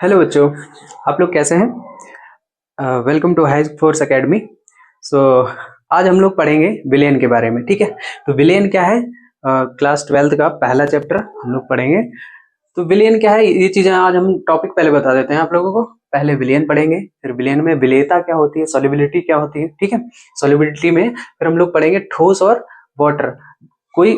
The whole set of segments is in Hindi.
हेलो बच्चों, आप लोग कैसे हैं? Welcome to high force academy. So आज हम लोग पढ़ेंगे विलेन के बारे में। ठीक है, तो विलेन क्या है? क्लास 12th का पहला चैप्टर हम लोग पढ़ेंगे। तो विलेन क्या है, ये चीजें आज हम टॉपिक पहले बता देते हैं आप लोगों को। पहले विलेन पढ़ेंगे, फिर विलेन में विलेयता क्या होती है, सॉल्युबिलिटी क्या होती है। ठीक है, सॉल्युबिलिटी में फिर हम लोग पढ़ेंगे ठोस और वाटर। कोई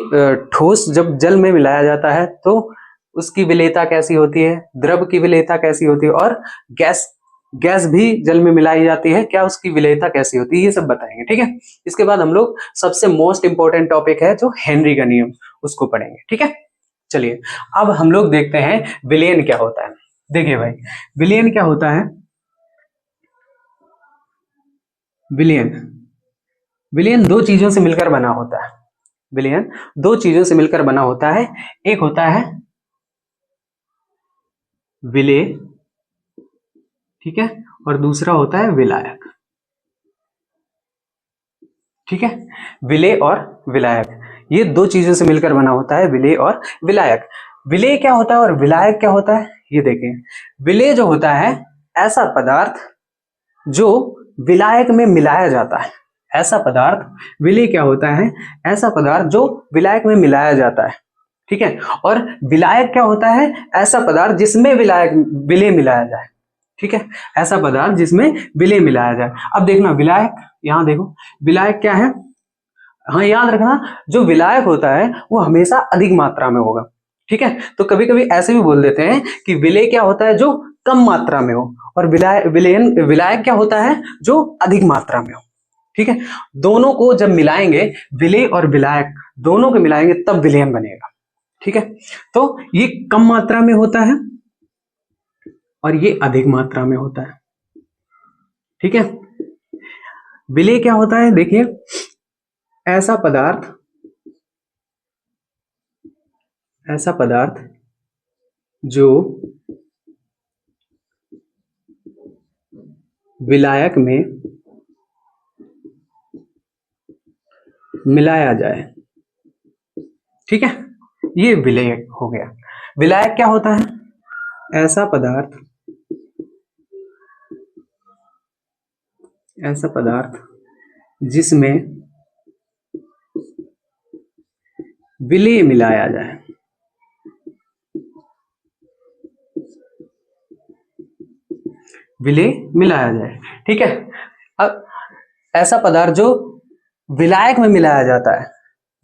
ठोस जब जल में मिलाया जाता है तो उसकी विलेयता कैसी होती है, द्रव की विलेयता कैसी होती है, और गैस गैस भी जल में मिलाई जाती है, क्या उसकी विलेयता कैसी होती है, ये सब बताएंगे। ठीक है, इसके बाद हम लोग सबसे मोस्ट इंपॉर्टेंट टॉपिक है जो हेनरी का नियम, उसको पढ़ेंगे। ठीक है, चलिए अब हम लोग देखते हैं विलेन क्या होता है। देखिए भाई, विलेन क्या होता है? विलेन विलेन दो चीजों से मिलकर बना होता है। विलेन दो चीजों से मिलकर बना होता है। एक होता है विलेय, ठीक है, और दूसरा होता है विलायक। ठीक है, विलेय और विलायक, ये दो चीजों से मिलकर बना होता है विलेय और विलायक। विलेय क्या होता है और विलायक क्या होता है, ये देखें। विलेय जो होता है ऐसा पदार्थ जो विलायक में मिलाया जाता है। ऐसा पदार्थ, विलेय क्या होता है? ऐसा पदार्थ जो विलायक में मिलाया जाता है। ठीक है, और विलायक क्या होता है? ऐसा पदार्थ जिसमें विलेय मिलाया जाए। ठीक है, ऐसा पदार्थ जिसमें विलेय मिलाया जाए। अब देखना विलायक, यहां देखो विलायक क्या है। हाँ, याद रखना, जो विलायक होता है वो हमेशा अधिक मात्रा में होगा। ठीक है, तो कभी कभी ऐसे भी बोल देते हैं कि विलेय क्या होता है जो कम मात्रा में हो, और विलायक क्या होता है जो अधिक मात्रा में हो। ठीक है, दोनों को जब मिलाएंगे, विलेय और विलायक दोनों को मिलाएंगे तब विलेयन बनेगा। ठीक है, तो ये कम मात्रा में होता है और ये अधिक मात्रा में होता है। ठीक है, विलेय क्या होता है? देखिए, ऐसा पदार्थ जो विलायक में मिलाया जाए। ठीक है, ये विलेय हो गया। विलायक क्या होता है? ऐसा पदार्थ जिसमें विलेय मिलाया जाए। विलेय मिलाया जाए। ठीक है, अब ऐसा पदार्थ जो विलायक में मिलाया जाता है,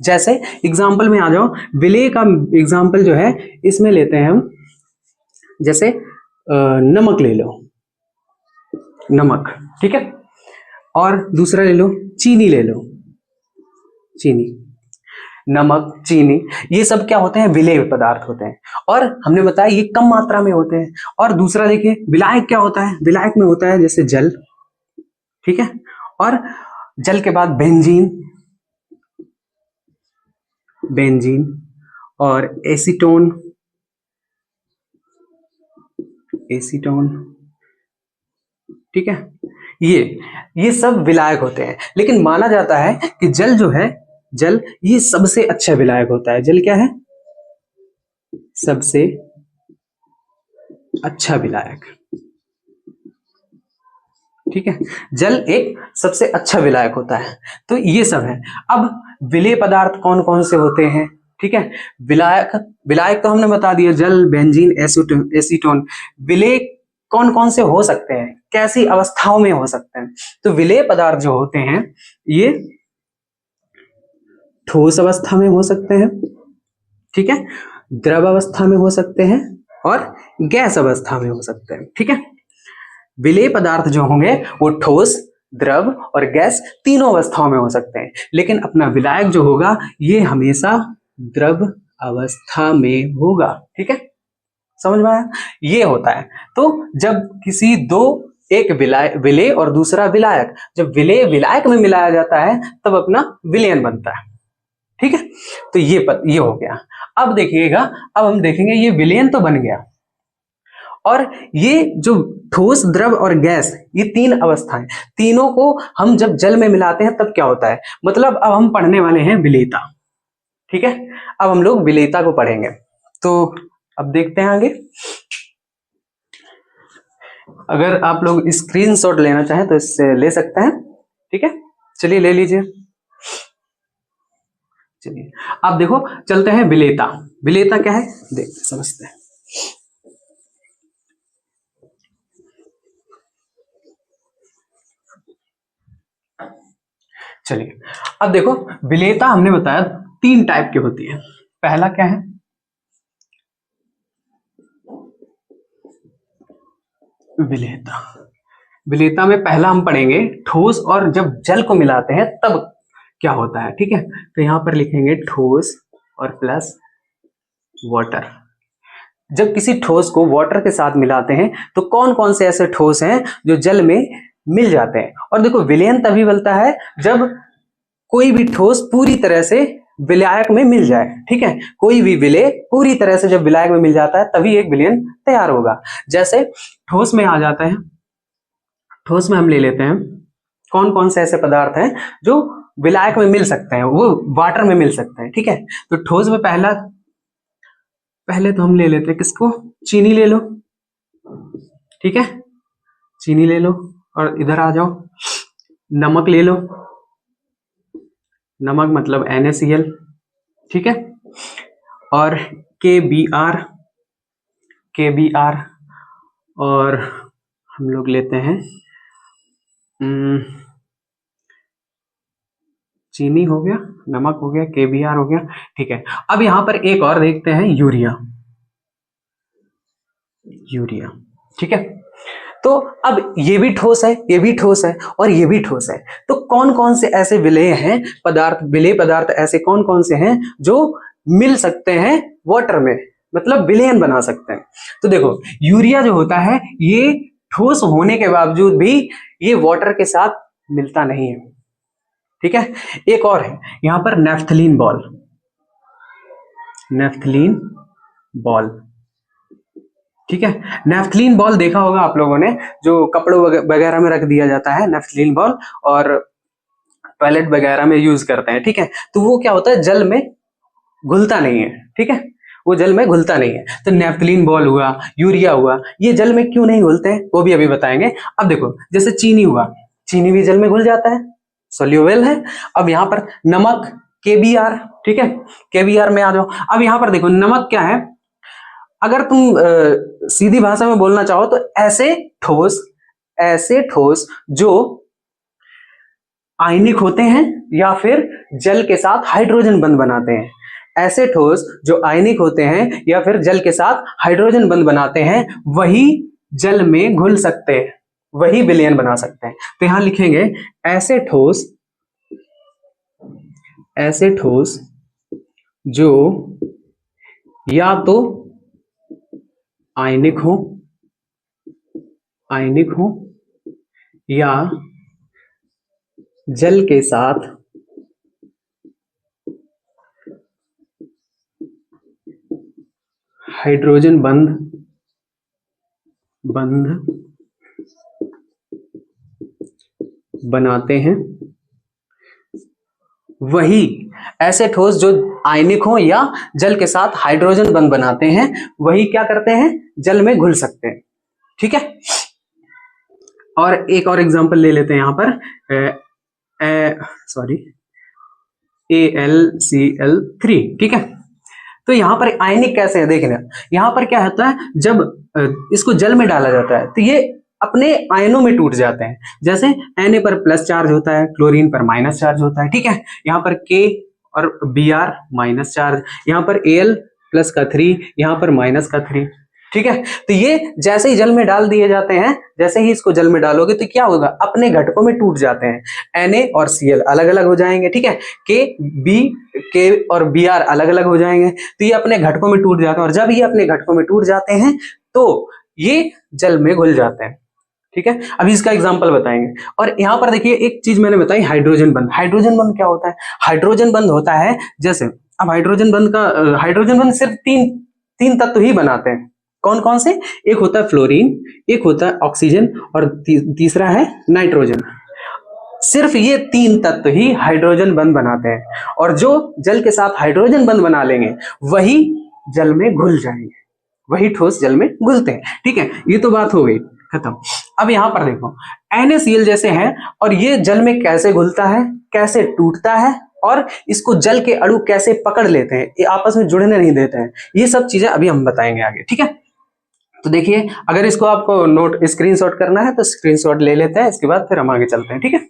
जैसे एग्जाम्पल में आ जाओ। विलेय का एग्जाम्पल जो है इसमें लेते हैं हम, जैसे नमक ले लो, नमक। ठीक है, और दूसरा ले लो चीनी, ले लो चीनी। नमक, चीनी, ये सब क्या होते हैं? विलेय पदार्थ होते हैं, और हमने बताया ये कम मात्रा में होते हैं। और दूसरा देखिए, विलायक क्या होता है? विलायक में होता है जैसे जल। ठीक है, और जल के बाद बेंजीन और एसीटोन। ठीक है, ये सब विलायक होते हैं। लेकिन माना जाता है कि जल जो है, जल ये सबसे अच्छा विलायक होता है। जल क्या है? सबसे अच्छा विलायक। ठीक है, जल एक सबसे अच्छा विलायक होता है। तो ये सब है। अब विलेय पदार्थ कौन कौन से होते हैं? ठीक है, विलायक विलायक तो हमने बता दिया, जल, बेंजीन, एसीटोन। विलेय कौन कौन से हो सकते हैं, कैसी अवस्थाओं में हो सकते हैं? तो विलेय पदार्थ जो होते हैं ये ठोस अवस्था में हो सकते हैं। ठीक है, द्रव अवस्था में हो सकते हैं, और गैस अवस्था में हो सकते हैं। ठीक है, विलेय पदार्थ जो होंगे वो ठोस, द्रव और गैस तीनों अवस्थाओं में हो सकते हैं। लेकिन अपना विलायक जो होगा ये हमेशा द्रव अवस्था में होगा। ठीक है, समझ में आया? ये होता है। तो जब किसी दो, एक विलेय और दूसरा विलायक, जब विलेय विलायक में मिलाया जाता है तब अपना विलेयन बनता है। ठीक है, तो ये हो गया। अब देखिएगा, अब हम देखेंगे ये विलेयन तो बन गया, और ये जो ठोस, द्रव और गैस, ये तीन अवस्थाएं, तीनों को हम जब जल में मिलाते हैं तब क्या होता है? मतलब अब हम पढ़ने वाले हैं विलेयता। ठीक है, अब हम लोग विलेयता को पढ़ेंगे। तो अब देखते हैं आगे। अगर आप लोग स्क्रीनशॉट लेना चाहें तो इससे ले सकते हैं, ठीक है। चलिए ले लीजिए। चलिए आप देखो, चलते हैं विलेयता। विलेयता क्या है देखते समझते हैं। चलिए अब देखो, विलेयता हमने बताया 3 टाइप की होती है। पहला क्या है, विलेयता। विलेयता में पहला हम पढ़ेंगे ठोस और जब जल को मिलाते हैं तब क्या होता है, ठीक है। तो यहां पर लिखेंगे ठोस और प्लस वाटर। जब किसी ठोस को वाटर के साथ मिलाते हैं तो कौन कौन से ऐसे ठोस हैं जो जल में मिल जाते हैं। और देखो विलयन तभी बनता है जब कोई भी ठोस पूरी तरह से विलायक में मिल जाए, ठीक है। कोई भी विलेय पूरी तरह से जब विलायक में मिल जाता है तभी एक विलयन तैयार होगा। जैसे ठोस में आ जाता है, ठोस में हम ले लेते हैं कौन कौन से ऐसे पदार्थ हैं जो विलायक में मिल सकते हैं, वो वाटर में मिल सकते हैं, ठीक है। तो ठोस में पहले तो हम ले लेते हैं किसको, चीनी ले लो, ठीक है। चीनी ले लो और इधर आ जाओ, नमक ले लो, नमक मतलब NaCl, ठीक है। और KBr, और हम लोग लेते हैं चीनी हो गया, नमक हो गया, KBr हो गया, ठीक है। अब यहां पर एक और देखते हैं, यूरिया, ठीक है। तो अब ये भी ठोस है, ये भी ठोस है और ये भी ठोस है। तो कौन कौन से ऐसे विलेय हैं पदार्थ, विलेय पदार्थ ऐसे कौन कौन से हैं जो मिल सकते हैं वाटर में, मतलब विलयन बना सकते हैं। तो देखो यूरिया जो होता है ये ठोस होने के बावजूद भी ये वाटर के साथ मिलता नहीं है, ठीक है। एक और है यहां पर नेफ्थलीन बॉल, ठीक है। नेफ्थलीन बॉल देखा होगा आप लोगों ने, जो कपड़ों वगैरह में रख दिया जाता है नेफ्थलीन बॉल, और टॉयलेट वगैरह में यूज करते हैं, ठीक है। तो वो क्या होता है, जल में घुलता नहीं है, ठीक है। वो जल में घुलता नहीं है। तो नेफ्थलीन बॉल हुआ, यूरिया हुआ, ये जल में क्यों नहीं घुलते हैं वो भी अभी बताएंगे। अब देखो जैसे चीनी हुआ, चीनी भी जल में घुल जाता है, सोल्यूबल है। अब यहाँ पर नमक KBr, ठीक है, KBr में आ जाओ। अब यहाँ पर देखो नमक क्या है, अगर तुम सीधी भाषा में बोलना चाहो तो ऐसे ठोस जो आयनिक होते हैं या फिर जल के साथ हाइड्रोजन बंध बनाते हैं, ऐसे ठोस जो आयनिक होते हैं या फिर जल के साथ हाइड्रोजन बंध बनाते हैं वही जल में घुल सकते हैं, वही विलयन बना सकते हैं। तो यहां लिखेंगे ऐसे ठोस जो या तो आयनिक हो या जल के साथ हाइड्रोजन बंध बनाते हैं, वही ऐसे ठोस जो आयनिक हो या जल के साथ हाइड्रोजन बंध बनाते हैं वही क्या करते हैं, जल में घुल सकते हैं, ठीक है। और एक और एग्जांपल ले लेते हैं यहां पर AlCl3, ठीक है। तो यहां पर आयनिक कैसे है देखना, यहां पर क्या होता है जब इसको जल में डाला जाता है तो ये अपने आयनों में टूट जाते हैं। जैसे Na पर प्लस चार्ज होता है, क्लोरीन पर माइनस चार्ज होता है, ठीक है। यहाँ पर K और Br माइनस चार्ज, यहाँ पर Al प्लस का 3, यहाँ पर माइनस का 3, ठीक है। तो ये जैसे ही जल में डाल दिए जाते हैं, जैसे ही इसको जल में डालोगे तो क्या होगा, अपने घटकों में टूट जाते हैं। Na और Cl अलग अलग हो जाएंगे, ठीक है। K और Br अलग अलग हो जाएंगे, तो ये अपने घटकों में टूट जाते हैं, और जब ये अपने घटकों में टूट जाते हैं तो ये जल में घुल जाते हैं, ठीक है। अभी इसका एग्जांपल बताएंगे। और यहाँ पर देखिए एक चीज मैंने बताई, हाइड्रोजन बंध। हाइड्रोजन बंध क्या होता है, हाइड्रोजन बंध होता है जैसे, अब हाइड्रोजन बंध सिर्फ तीन तत्व ही बनाते हैं। कौन कौन से, एक होता है फ्लोरीन, एक होता है ऑक्सीजन और तीसरा है नाइट्रोजन। सिर्फ ये 3 तत्व ही हाइड्रोजन बंध बनाते हैं, और जो जल के साथ हाइड्रोजन बंध बना लेंगे वही जल में घुल जाएंगे, वही ठोस जल में घुलते हैं, ठीक है। ये तो बात हो गई खत्म। अब यहां पर देखो NaCl जैसे है और ये जल में कैसे घुलता है, कैसे टूटता है और इसको जल के अणु कैसे पकड़ लेते हैं, ये आपस में जुड़ने नहीं देते हैं, ये सब चीजें अभी हम बताएंगे आगे। ठीक है, तो देखिए अगर इसको आपको नोट स्क्रीनशॉट करना है तो स्क्रीनशॉट ले लेते हैं, इसके बाद फिर हम आगे चलते हैं। ठीक है,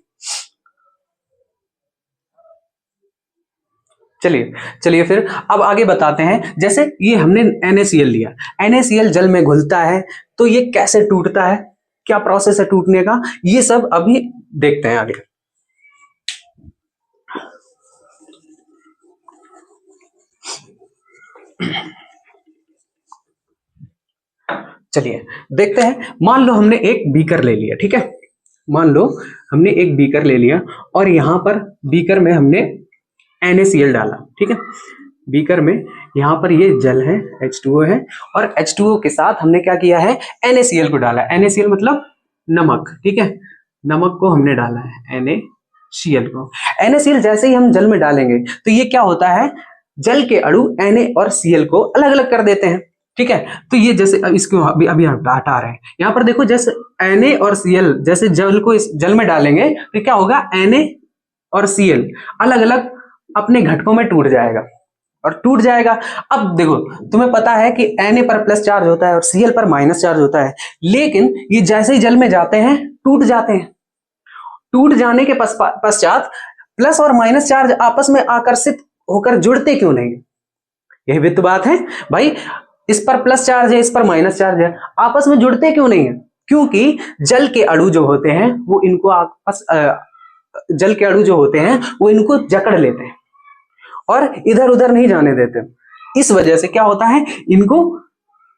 चलिए चलिए फिर अब आगे बताते हैं। जैसे ये हमने NaCl लिया, NaCl जल में घुलता है तो ये कैसे टूटता है, क्या प्रोसेस है टूटने का, ये सब अभी देखते हैं आगे। चलिए देखते हैं। मान लो हमने एक बीकर ले लिया, ठीक है, मान लो हमने एक बीकर ले लिया और यहां पर बीकर में हमने NaCl डाला। ठीक है, बीकर में यहां पर ये जल है, H2O है, और H2O के साथ हमने क्या किया है, NaCl को डाला। NaCl मतलब नमक। ठीक है, नमक को हमने डाला है, NaCl को। NaCl जैसे ही हम जल में डालेंगे तो ये क्या होता है, जल के अणु Na और Cl को अलग अलग कर देते हैं। ठीक है, तो ये जैसे इसको अभी अभी हटा रहे हैं, यहाँ पर देखो जैसे Na और Cl जैसे जल को इस जल में डालेंगे तो क्या होगा, Na और Cl अलग अलग अपने घटकों में टूट जाएगा और टूट जाएगा। अब देखो तुम्हें पता है कि Na पर प्लस चार्ज होता है और Cl पर माइनस चार्ज होता है, लेकिन ये जैसे ही जल में जाते हैं टूट जाते हैं। टूट जाने के पश्चात प्लस और माइनस चार्ज आपस में आकर्षित होकर जुड़ते क्यों नहीं, यही भी तो बात है भाई। इस पर प्लस चार्ज है, इस पर माइनस चार्ज है, आपस में जुड़ते क्यों नहीं है, क्योंकि जल के अणु जो होते हैं वो इनको आपस जल के अणु जो होते हैं वो इनको जकड़ लेते हैं और इधर उधर नहीं जाने देते। इस वजह से क्या होता है, इनको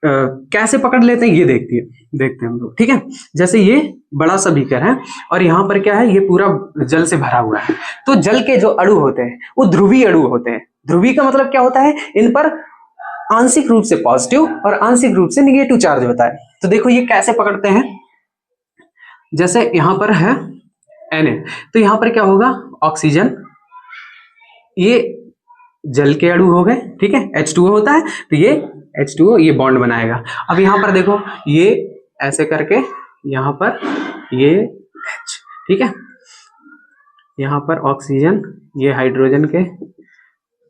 कैसे पकड़ लेते हैं ये देखते हैं हम लोग। ठीक है, जैसे ये बड़ा सा बीकर है और यहाँ पर क्या है, ये पूरा जल से भरा हुआ है, तो जल के जो अणु होते हैं वो ध्रुवीय अणु होते हैं। ध्रुवीय का मतलब क्या होता है, इन पर आंशिक रूप से पॉजिटिव और आंशिक रूप से निगेटिव चार्ज होता है। तो देखो ये कैसे पकड़ते हैं, जैसे यहां पर है Na, तो यहां पर क्या होगा, ऑक्सीजन, ये जल के अणु हो गए। ठीक है, H2O होता है तो ये H2O ये बॉन्ड बनाएगा। अब यहां पर देखो ये ऐसे करके यहां पर ये H, ठीक है, यहां पर ऑक्सीजन, ये हाइड्रोजन के,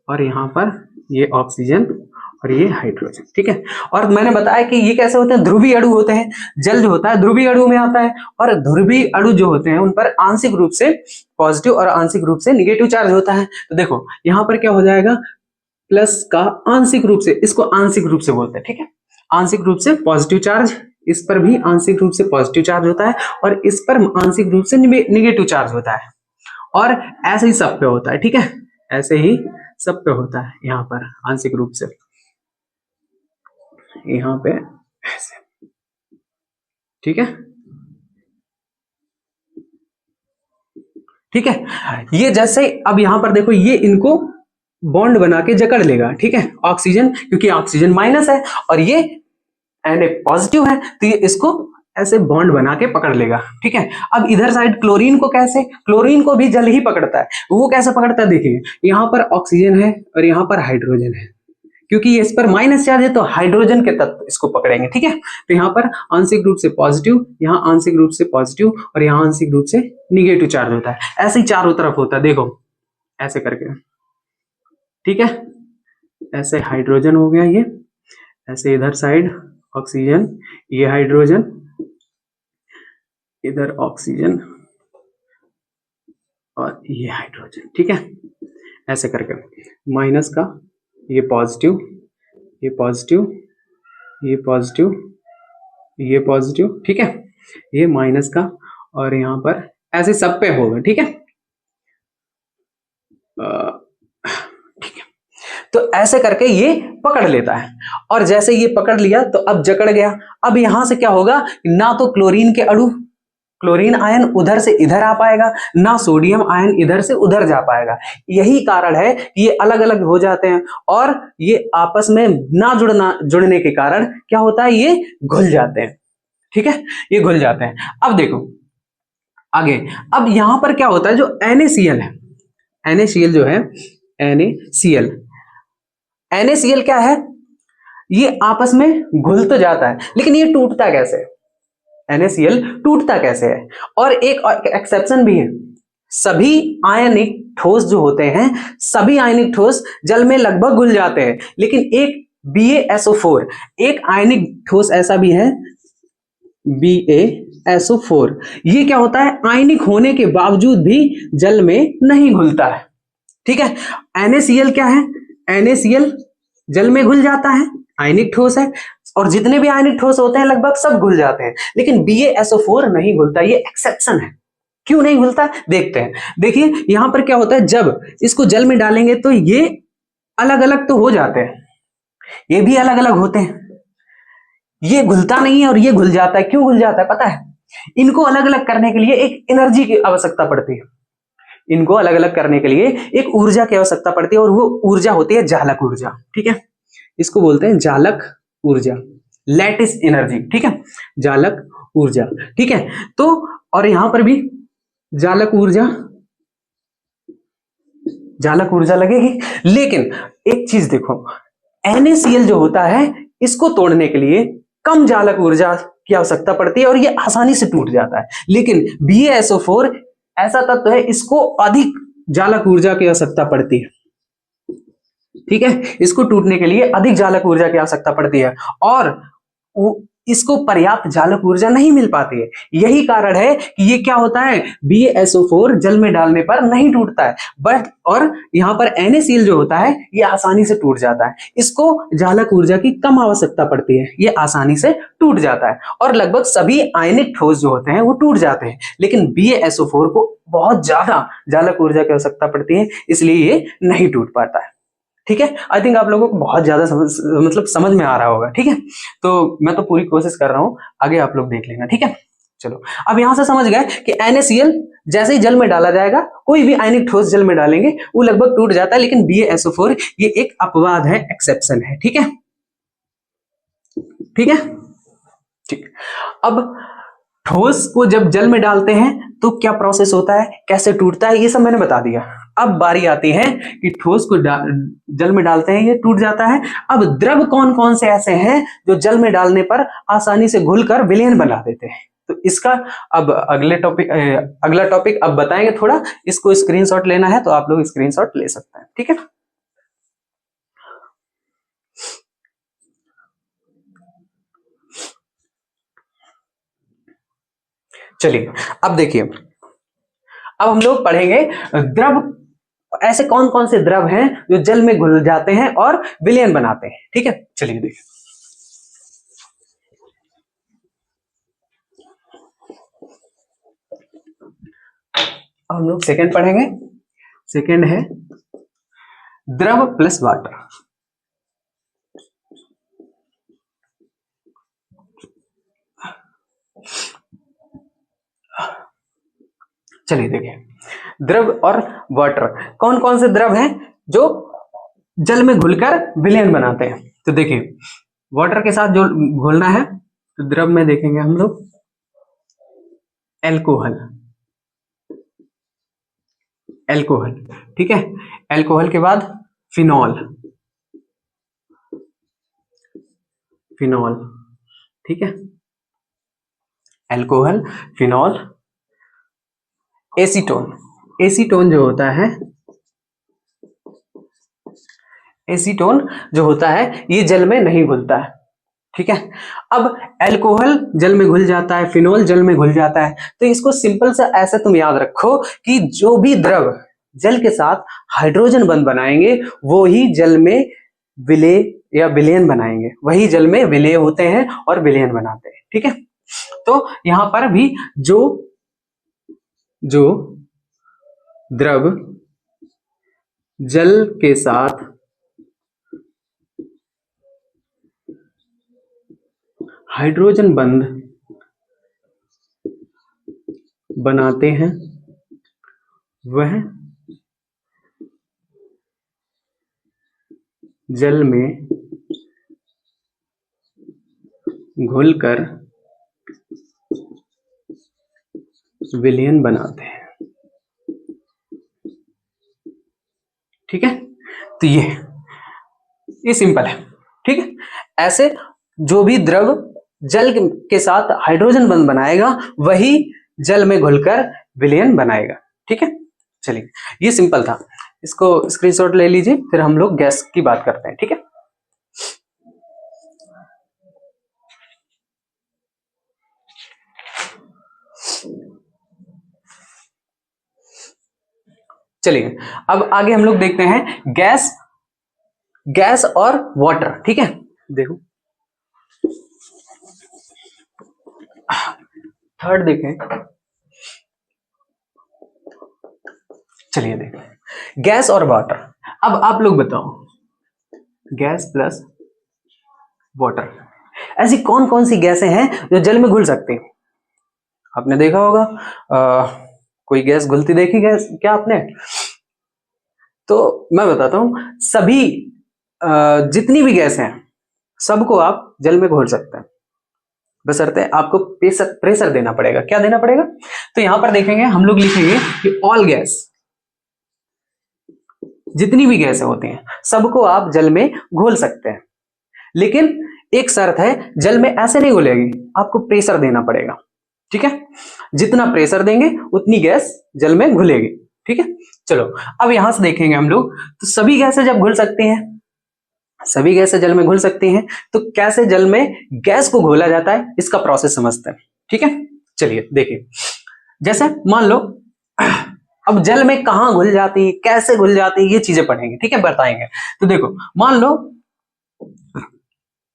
और यहां पर ये ऑक्सीजन और ये हाइड्रोजन। ठीक है, और मैंने बताया कि ये कैसे होते हैं, ध्रुवीय अणु होते हैं। जल जो होता है ध्रुवीय अणु में आता है और ध्रुवीय अणु जो होते हैं उन पर आंशिक रूप से पॉजिटिव और आंशिक रूप से निगेटिव चार्ज होता है। तो देखो यहां पर क्या हो जाएगा, प्लस का आंशिक रूप से, इसको आंशिक रूप से बोलते हैं। ठीक है, आंशिक रूप से पॉजिटिव चार्ज, इस पर भी आंशिक रूप से पॉजिटिव चार्ज होता है और इस पर आंशिक रूप से निगेटिव चार्ज होता है, और ऐसे ही सब पे होता है। ठीक है, ऐसे ही सब पे होता है, यहाँ पर आंशिक रूप से, यहाँ पे ऐसे। ठीक है, ठीक है, ये जैसे अब यहां पर देखो ये इनको बॉन्ड बना के जकड़ लेगा। ठीक है, ऑक्सीजन, क्योंकि ऑक्सीजन माइनस है और ये Na पॉजिटिव है तो ये इसको ऐसे बॉन्ड बना के पकड़ लेगा। ठीक है, अब इधर साइड क्लोरीन को कैसे, क्लोरीन को भी जल ही पकड़ता है। वो कैसे पकड़ता है, देखिए यहाँ पर ऑक्सीजन है और यहाँ पर हाइड्रोजन है, क्योंकि ये इस पर माइनस चार्ज है तो हाइड्रोजन के तत्व इसको पकड़ेंगे। ठीक है, तो यहाँ पर आंशिक रूप से पॉजिटिव, यहाँ आंशिक रूप से पॉजिटिव और यहाँ आंशिक रूप से निगेटिव चार्ज होता है। ऐसे ही चारों तरफ होता है, देखो ऐसे करके। ठीक है, ऐसे हाइड्रोजन हो गया ये, ऐसे इधर साइड ऑक्सीजन, ये हाइड्रोजन, इधर ऑक्सीजन और ये हाइड्रोजन। ठीक है, ऐसे करके माइनस का ये पॉजिटिव, ये पॉजिटिव, ये पॉजिटिव, ये पॉजिटिव। ठीक है, ये माइनस का और यहाँ पर ऐसे सब पे होगा। ठीक है, ठीक है, तो ऐसे करके ये पकड़ लेता है और जैसे ये पकड़ लिया तो अब जकड़ गया। अब यहां से क्या होगा, ना तो क्लोरीन के अणु, क्लोरीन आयन उधर से इधर आ पाएगा, ना सोडियम आयन इधर से उधर जा पाएगा। यही कारण है कि ये अलग अलग हो जाते हैं और ये आपस में ना जुड़ने के कारण क्या होता है, ये घुल जाते हैं। ठीक है, ये घुल जाते हैं। अब देखो आगे, अब यहां पर क्या होता है, जो NaCl है, NaCl जो है, NaCl, NaCl क्या है, ये आपस में घुल तो जाता है लेकिन ये टूटता कैसे, NaCl टूटता कैसे है। और एक एक्सेप्शन भी है, सभी आयनिक ठोस जो होते हैं, सभी आयनिक ठोस जल में लगभग घुल जाते हैं, लेकिन एक BaSO4 एक आयनिक ठोस ऐसा भी है, BaSO4, ये क्या होता है, आयनिक होने के बावजूद भी जल में नहीं घुलता है। ठीक है, NaCl क्या है, NaCl जल में घुल जाता है, आयनिक ठोस है, और जितने भी आयनिक ठोस होते हैं लगभग सब घुल जाते हैं, लेकिन BaSO4 नहीं घुलता, ये एक्सेप्शन है। क्यों नहीं घुलता देखते हैं। देखिए यहां पर क्या होता है, जब इसको जल में डालेंगे तो ये अलग अलग तो हो जाते हैं, ये भी अलग अलग होते हैं, ये घुलता नहीं है और ये घुल जाता है। क्यों घुल जाता है पता है, इनको अलग अलग करने के लिए एक एनर्जी की आवश्यकता पड़ती है, इनको अलग अलग करने के लिए एक ऊर्जा की आवश्यकता पड़ती है, और वो ऊर्जा होती है जालक ऊर्जा। ठीक है, इसको बोलते हैं जालक ऊर्जा, लैटिस एनर्जी। ठीक है, जालक ऊर्जा। ठीक है, तो और यहां पर भी जालक ऊर्जा लगेगी, लेकिन एक चीज देखो, NaCl जो होता है इसको तोड़ने के लिए कम जालक ऊर्जा की आवश्यकता पड़ती है और ये आसानी से टूट जाता है, लेकिन BaSO4 ऐसा तत्व है इसको अधिक जालक ऊर्जा की आवश्यकता पड़ती है। ठीक है, इसको टूटने के लिए अधिक जालक ऊर्जा की आवश्यकता पड़ती है, और इसको पर्याप्त जालक ऊर्जा नहीं मिल पाती है। यही कारण है कि ये क्या होता है, BaSO4 जल में डालने पर नहीं टूटता है, बट और यहां पर NaCl जो होता है ये आसानी से टूट जाता है, इसको जालक ऊर्जा की कम आवश्यकता पड़ती है, ये आसानी से टूट जाता है, और लगभग सभी आयनिक ठोस जो होते हैं वो टूट जाते हैं, लेकिन BaSO4 को बहुत ज्यादा जालक ऊर्जा की आवश्यकता पड़ती है, इसलिए ये नहीं टूट पाता है। ठीक है, आई थिंक आप लोगों को बहुत ज्यादा समझ में आ रहा होगा। ठीक है, तो मैं तो पूरी कोशिश कर रहा हूं, आगे आप लोग देख लेना। ठीक है, चलो अब यहां से समझ गए कि NaCl जैसे ही जल में डाला जाएगा, कोई भी आयनिक ठोस जल में डालेंगे वो लगभग टूट जाता है, लेकिन BaSO4 ये एक अपवाद है, एक्सेप्शन है। ठीक है, ठीक है, ठीक। अब ठोस को जब जल में डालते हैं तो क्या प्रोसेस होता है, कैसे टूटता है, ये सब मैंने बता दिया। अब बारी आती है कि ठोस को जल में डालते हैं, ये टूट जाता है। अब द्रव कौन कौन से ऐसे हैं जो जल में डालने पर आसानी से घुलकर विलयन बना देते हैं, तो इसका अब अगला टॉपिक अब बताएंगे थोड़ा। इसको स्क्रीनशॉट लेना है तो आप लोग स्क्रीनशॉट ले सकते हैं। ठीक है, चलिए अब देखिए, अब हम लोग पढ़ेंगे द्रव, ऐसे कौन कौन से द्रव हैं जो जल में घुल जाते हैं और विलयन बनाते हैं। ठीक है, चलिए देखिए, अब हम लोग सेकंड पढ़ेंगे। सेकंड है द्रव प्लस वाटर। चलिए देखिए, द्रव और वाटर, कौन कौन से द्रव हैं जो जल में घुलकर विलयन बनाते हैं। तो देखिए, वाटर के साथ जो घुलना है तो द्रव में देखेंगे हम लोग एल्कोहल, एल्कोहल। ठीक है, एल्कोहल के बाद फिनॉल, फिनॉल। ठीक है, एल्कोहल, फिनॉल, एसीटोन। एसीटोन जो होता है, एसीटोन जो होता है ये जल में नहीं घुलता है। ठीक है, अब एल्कोहल जल में घुल जाता है, फिनॉल जल में घुल जाता है, तो इसको सिंपल सा ऐसे तुम याद रखो कि जो भी द्रव जल के साथ हाइड्रोजन बंध बनाएंगे वो ही जल में विलय या विलयन बनाएंगे, वही जल में विलय होते हैं और विलयन बनाते हैं। ठीक है, तो यहां पर भी जो जो द्रव जल के साथ हाइड्रोजन बंध बनाते हैं वह जल में घुलकर विलयन बनाते हैं। ठीक है, तो ये सिंपल है। ठीक है, ऐसे जो भी द्रव जल के साथ हाइड्रोजन बंध बनाएगा वही जल में घुलकर विलयन बनाएगा। ठीक है, चलिए ये सिंपल था, इसको स्क्रीनशॉट ले लीजिए, फिर हम लोग गैस की बात करते हैं। ठीक है, चलिए अब आगे हम लोग देखते हैं गैस और वाटर। ठीक है, देखो थर्ड देखें, चलिए देखते हैं गैस और वाटर। अब आप लोग बताओ, गैस प्लस वाटर, ऐसी कौन कौन सी गैसें हैं जो जल में घुल सकती हैं? आपने देखा होगा, कोई गैस घुलती देखी गैस क्या आपने? तो मैं बताता हूं, सभी जितनी भी गैस हैं सबको आप जल में घोल सकते हैं, बशर्ते आपको प्रेशर देना पड़ेगा। क्या देना पड़ेगा? तो यहां पर देखेंगे, हम लोग लिखेंगे कि ऑल गैस, जितनी भी गैसें होती हैं सबको आप जल में घोल सकते हैं, लेकिन एक शर्त है, जल में ऐसे नहीं घुलेगी, आपको प्रेशर देना पड़ेगा। ठीक है, जितना प्रेशर देंगे उतनी गैस जल में घुलेगी। ठीक है, चलो अब यहां से देखेंगे हम लोग, तो सभी गैसें जब घुल सकती हैं, सभी गैसें जल में घुल सकती हैं, तो कैसे जल में गैस को घोला जाता है इसका प्रोसेस समझते हैं। ठीक है, चलिए देखिए, जैसे मान लो अब जल में कहां घुल जाती है, कैसे घुल जाती है, ये चीजें पढ़ेंगे। ठीक है, बताएंगे। तो देखो, मान लो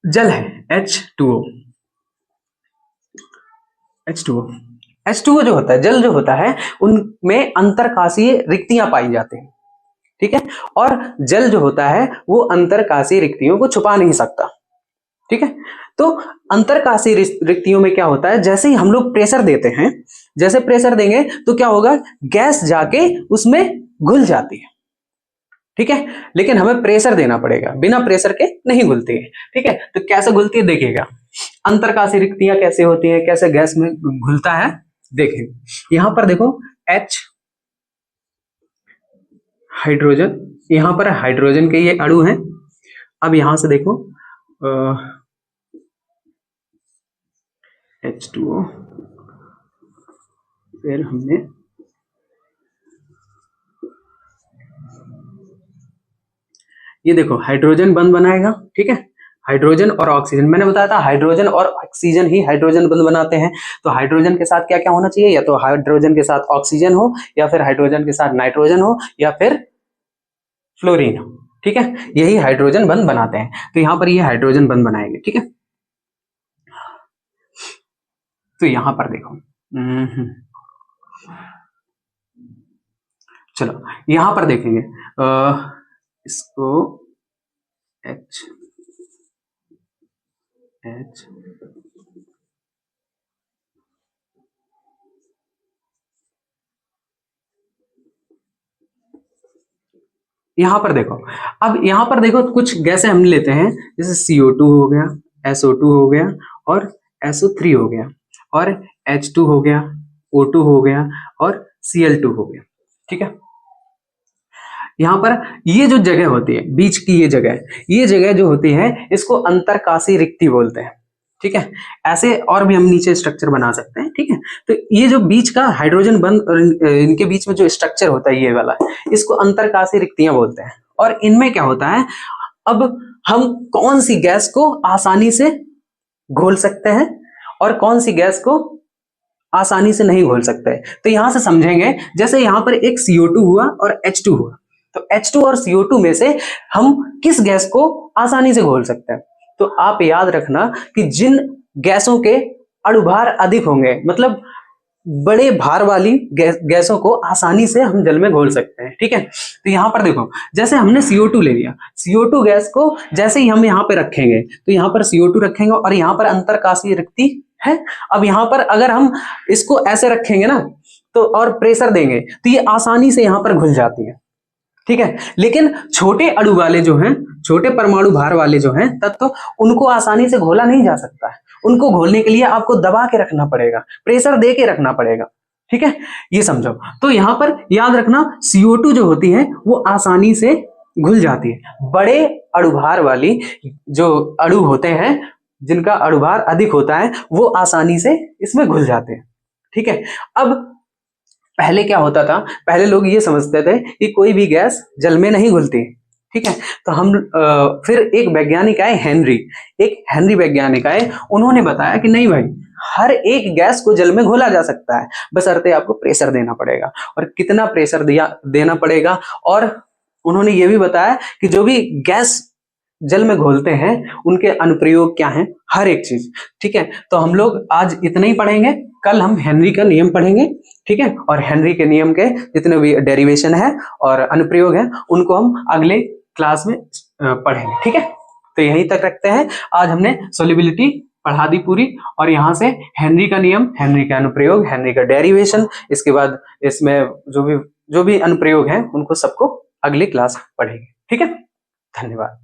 जल है H2O, H2O जो होता है, जल जो होता है, उनमें अंतरकाशीय रिक्तियां पाई जाती हैं। ठीक है, और जल जो होता है वो अंतरकाशीय रिक्तियों को छुपा नहीं सकता। ठीक है, तो अंतरकाशीय रिक्तियों में क्या होता है, जैसे ही हम लोग प्रेशर देते हैं, जैसे प्रेशर देंगे तो क्या होगा, गैस जाके उसमें घुल जाती है। ठीक है, लेकिन हमें प्रेशर देना पड़ेगा, बिना प्रेशर के नहीं घुलती है। ठीक है, तो कैसे घुलती है देखिएगा, अंतरकाशीय रिक्तियां कैसे होती है, कैसे गैस में घुलता है, देखिए यहां पर देखो, H हाइड्रोजन, यहां पर हाइड्रोजन के ये अणु हैं। अब यहां से देखो H2O, फिर हमने ये देखो हाइड्रोजन बंध बनाएगा। ठीक है, हाइड्रोजन और ऑक्सीजन, मैंने बताया था हाइड्रोजन और ऑक्सीजन ही हाइड्रोजन बंध बनाते हैं। तो हाइड्रोजन के साथ क्या क्या होना चाहिए, या तो हाइड्रोजन के साथ ऑक्सीजन हो, या फिर हाइड्रोजन के साथ नाइट्रोजन हो, या फिर फ्लोरीन हो। ठीक है, यही हाइड्रोजन बंध बनाते हैं। तो यहां पर ये हाइड्रोजन बंध बनाएंगे। ठीक है, तो यहां पर देखो, चलो यहां पर देखेंगे, इसको H यहां पर देखो, अब यहां पर देखो कुछ गैसें हम लेते हैं, जैसे CO2 हो गया, SO2 हो गया, और SO3 हो गया, और H2 हो गया, O2 हो गया, और Cl2 हो गया। ठीक है, यहाँ पर ये जो जगह होती है, बीच की ये जगह जो होती है, इसको अंतरकाशीय रिक्ति बोलते हैं। ठीक है, ऐसे और भी हम नीचे स्ट्रक्चर बना सकते हैं। ठीक है, तो ये जो बीच का हाइड्रोजन बंध, इनके बीच में जो स्ट्रक्चर होता है ये वाला, इसको अंतरकाशीय रिक्तियां बोलते हैं। और इनमें क्या होता है, अब हम कौन सी गैस को आसानी से घोल सकते हैं और कौन सी गैस को आसानी से नहीं घोल सकते, तो यहां से समझेंगे। जैसे यहां पर एक CO2 हुआ और H2 हुआ, तो H2 और CO2 में से हम किस गैस को आसानी से घोल सकते हैं? तो आप याद रखना कि जिन गैसों के अणुभार अधिक होंगे, मतलब बड़े भार वाली गैसों को आसानी से हम जल में घोल सकते हैं। ठीक है, तो यहां पर देखो, जैसे हमने CO2 ले लिया, CO2 गैस को जैसे ही हम यहां पे रखेंगे, तो यहां पर CO2 रखेंगे और यहां पर अंतरकाशीय रिक्ति है। अब यहां पर अगर हम इसको ऐसे रखेंगे ना, तो और प्रेशर देंगे, तो ये आसानी से यहां पर घुल जाती है। ठीक है, लेकिन छोटे अणु वाले जो हैं, छोटे परमाणु भार वाले जो हैं तत्व, उनको आसानी से घोला नहीं जा सकता है। उनको घोलने के लिए आपको दबा के रखना पड़ेगा, प्रेशर दे के रखना पड़ेगा। ठीक है, ये समझो। तो यहां पर याद रखना, CO2 जो होती है वो आसानी से घुल जाती है। बड़े अणुभार वाली जो अणु होते हैं जिनका अणुभार अधिक होता है वो आसानी से इसमें घुल जाते हैं। ठीक है, अब पहले क्या होता था, पहले लोग ये समझते थे कि कोई भी गैस जल में नहीं घुलती। ठीक है, तो हम फिर एक वैज्ञानिक आए हेनरी, एक हेनरी वैज्ञानिक आए, उन्होंने बताया कि नहीं भाई, हर एक गैस को जल में घोला जा सकता है, बशर्ते आपको प्रेशर देना पड़ेगा, और कितना प्रेशर देना पड़ेगा। और उन्होंने ये भी बताया कि जो भी गैस जल में घोलते हैं उनके अनुप्रयोग क्या हैं, हर एक चीज। ठीक है, तो हम लोग आज इतना ही पढ़ेंगे, कल हम हेनरी का नियम पढ़ेंगे। ठीक है, और हेनरी के नियम के जितने भी डेरिवेशन है और अनुप्रयोग है उनको हम अगले क्लास में पढ़ेंगे। ठीक है, तो यहीं तक रखते हैं। आज हमने सोल्यूबिलिटी पढ़ा दी पूरी, और यहाँ से हेनरी का नियम, हेनरी का अनुप्रयोग, हेनरी का डेरिवेशन, इसके बाद इसमें जो भी अनुप्रयोग हैं उनको सबको अगली क्लास में पढ़ेंगे। ठीक है, धन्यवाद।